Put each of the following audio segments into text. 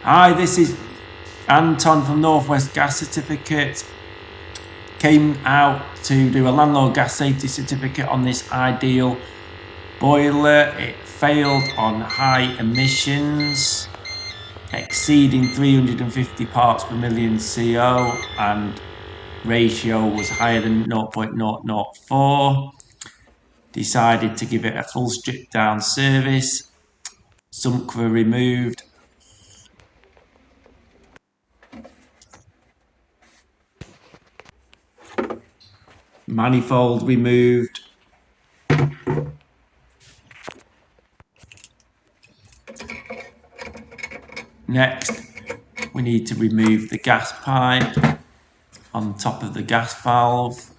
Hi, this is Anton from Northwest Gas Certificate. Came out to do a landlord gas safety certificate on this ideal boiler. It failed on high emissions, exceeding 350 parts per million CO, and ratio was higher than 0.004. Decided to give it a full strip down service. Sump were removed. Manifold removed. Next, we need to remove the gas pipe on top of the gas valve.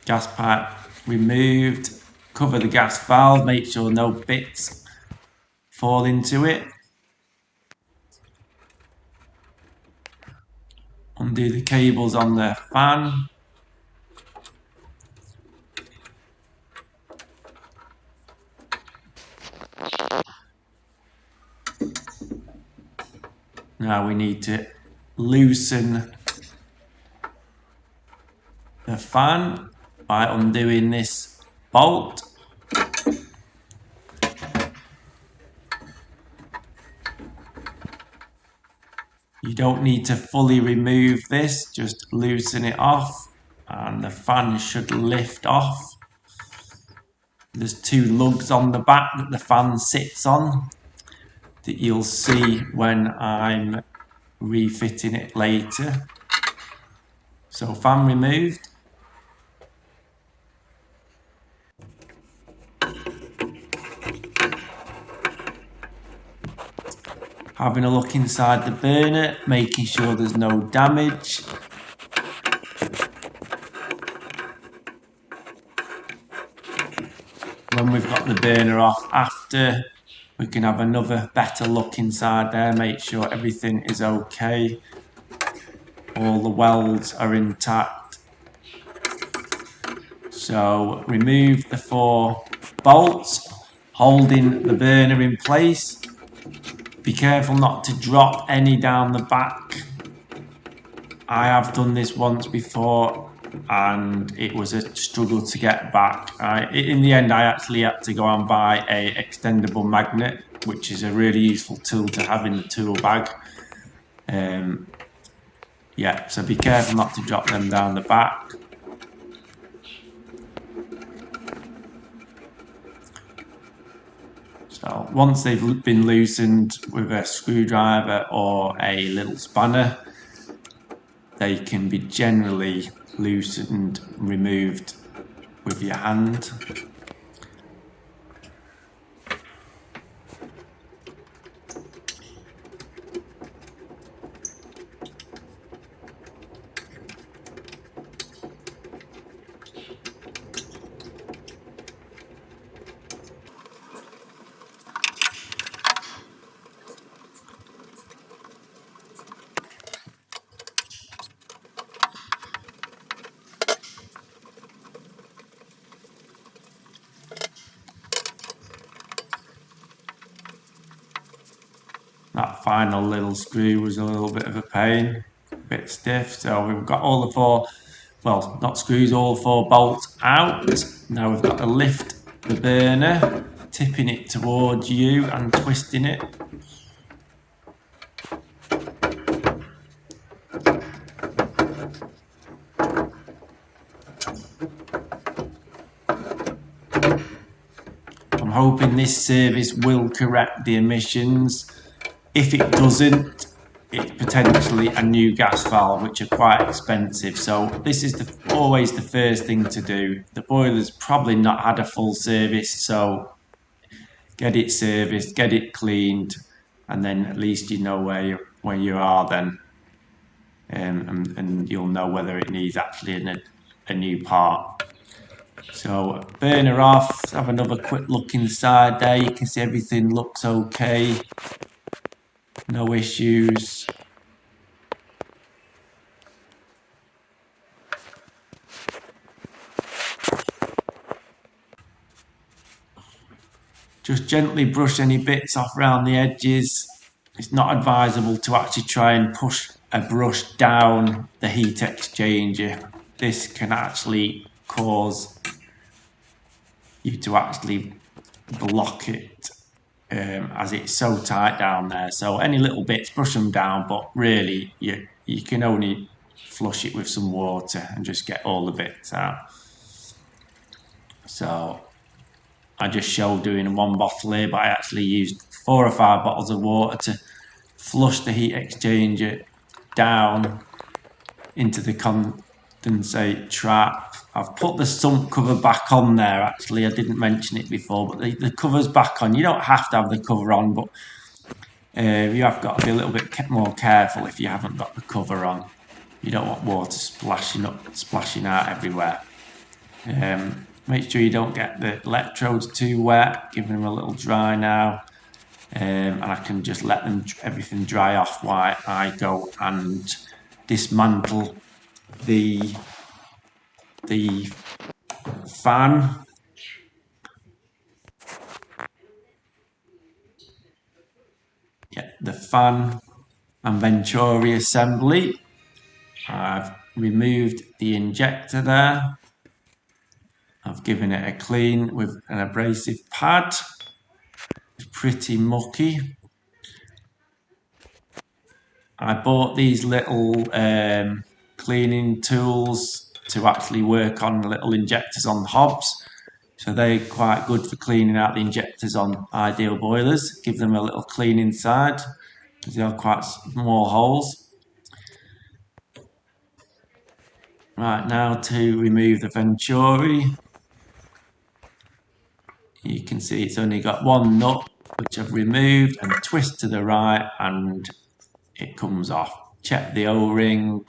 Gas pipe removed. Cover the gas valve, make sure no bits fall into it. Undo the cables on the fan. Now we need to loosen the fan by undoing this bolt. You don't need to fully remove this, just loosen it off and the fan should lift off. There's two lugs on the back that the fan sits on that you'll see when I'm refitting it later. So fan removed. Having a look inside the burner, making sure there's no damage. When we've got the burner off after, we can have another better look inside there, make sure everything is okay. All the welds are intact. So remove the 4 bolts, holding the burner in place. Be careful not to drop any down the back. I have done this once before and it was a struggle to get back. In the end, I actually had to go and buy a extendable magnet, which is a really useful tool to have in the tool bag. Yeah, so be careful not to drop them down the back. So once they've been loosened with a screwdriver or a little spanner, they can be generally loosened, removed with your hand. That final little screw was a little bit of a pain, a bit stiff. So we've got all the 4, well, not screws, all 4 bolts out. Now we've got to lift the burner, tipping it towards you and twisting it. I'm hoping this service will correct the emissions. If it doesn't, it's potentially a new gas valve, which are quite expensive. So this is always the first thing to do. The boiler's probably not had a full service, so get it serviced, get it cleaned, and then at least you know where you are then, and you'll know whether it needs actually a new part. So burner off, let's have another quick look inside there. You can see everything looks okay. No issues. Just gently brush any bits off around the edges. It's not advisable to actually try and push a brush down the heat exchanger. This can actually cause you to actually block it as it's so tight down there. So any little bits, brush them down, but really you can only flush it with some water and just get all the bits out. So I just showed doing one bottle here, but I actually used 4 or 5 bottles of water to flush the heat exchanger down into the condensate trap. I've put the sump cover back on there. Actually, I didn't mention it before, but the cover's back on. You don't have to have the cover on, but you have got to be a little bit more careful if you haven't got the cover on. You don't want water splashing out everywhere. Make sure you don't get the electrodes too wet. Give them a little dry now. And I can just let everything dry off while I go and dismantle the fan. Yeah, the fan and venturi assembly. I've removed the injector there. I've given it a clean with an abrasive pad. It's pretty mucky. I bought these little cleaning tools to actually work on the little injectors on the hobs. So they're quite good for cleaning out the injectors on ideal boilers. Give them a little clean inside because they are quite small holes. Right, now to remove the venturi. You can see it's only got one nut which I've removed, and twist to the right and it comes off. Check the O-ring,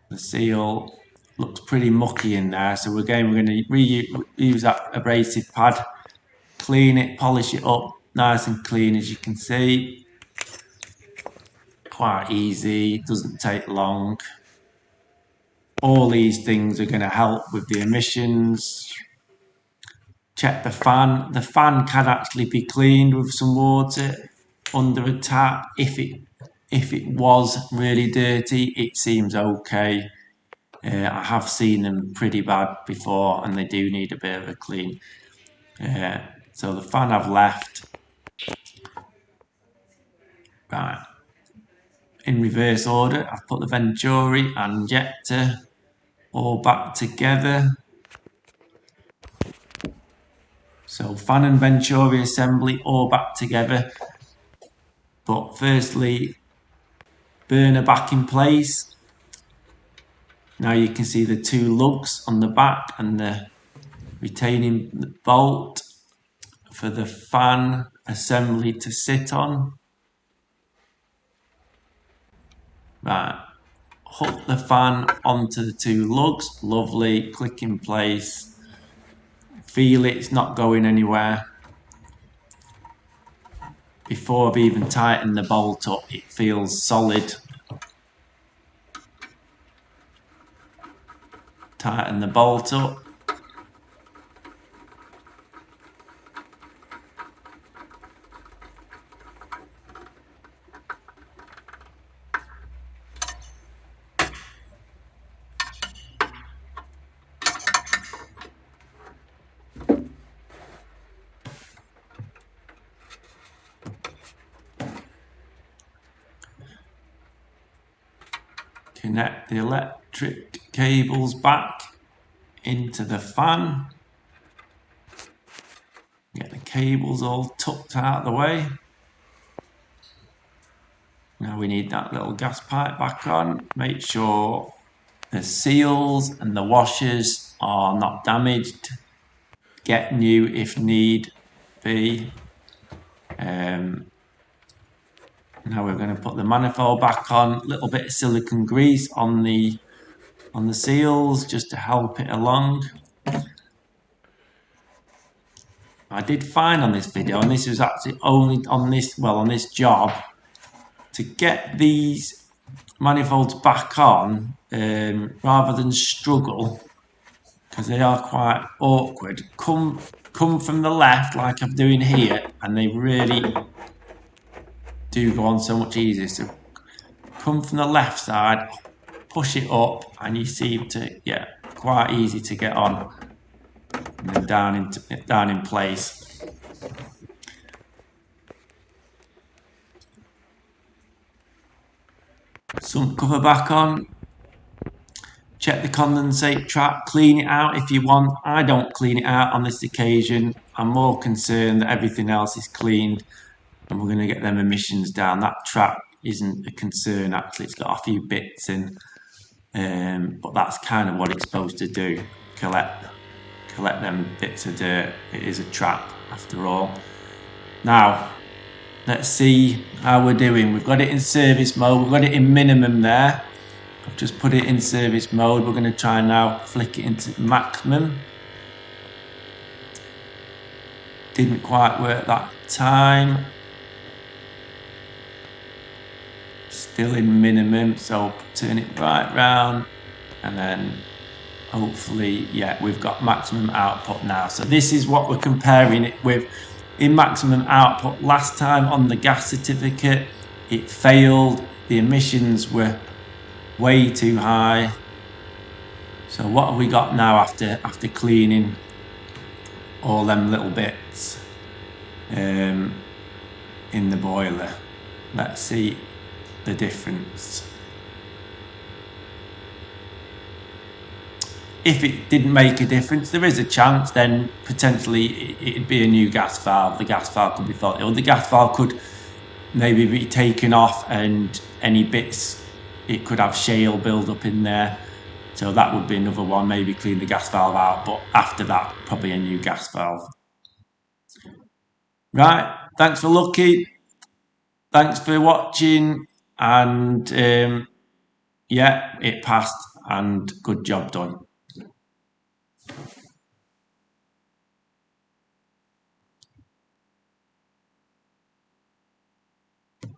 the seal looks pretty mucky in there, so we're going to reuse that abrasive pad, clean it, polish it up nice and clean. As you can see, quite easy, doesn't take long. All these things are going to help with the emissions. Check the fan. The fan can actually be cleaned with some water under a tap. If it was really dirty, it seems okay. I have seen them pretty bad before, and they do need a bit of a clean. So the fan I've left. Right. In reverse order, I've put the venturi and injector all back together. So fan and venturi assembly all back together. But firstly, burner back in place. Now you can see the 2 lugs on the back and the retaining bolt for the fan assembly to sit on. Right, hook the fan onto the 2 lugs. Lovely, click in place. Feel it's not going anywhere. Before I've even tightened the bolt up, it feels solid. Tighten the bolt up. Connect the electric cables back into the fan. Get the cables all tucked out of the way. Now we need that little gas pipe back on. Make sure the seals and the washers are not damaged. Get new if need be. Now we're going to put the manifold back on. A little bit of silicone grease on the seals just to help it along. I did find on this video, and this was actually only on this job, to get these manifolds back on, rather than struggle, because they are quite awkward, come from the left like I'm doing here, and they really do go on so much easier. So come from the left side, push it up, and you seem to, yeah, quite easy to get on, and then down in place. Sump cover back on. Check the condensate trap, clean it out if you want. I don't clean it out on this occasion. I'm more concerned that everything else is cleaned and we're going to get them emissions down. That trap isn't a concern actually, it's got a few bits in, but that's kind of what it's supposed to do, collect them bits of dirt. It is a trap after all. Now, let's see how we're doing. We've got it in service mode, we've got it in minimum there. I've just put it in service mode. We're going to try now flick it into maximum. Didn't quite work that time. Still in minimum, so turn it right round and then hopefully, yeah, we've got maximum output now. So this is what we're comparing it with in maximum output. Last time on the gas certificate, it failed. The emissions were way too high. So what have we got now after cleaning all them little bits in the boiler? Let's see the difference. If it didn't make a difference, there is a chance then potentially it'd be a new gas valve. The gas valve could be faulty, or the gas valve could maybe be taken off and any bits, it could have shale build up in there. So that would be another one, maybe clean the gas valve out, but after that, probably a new gas valve. Right, thanks for looking. Thanks for watching, and yeah, it passed and good job done.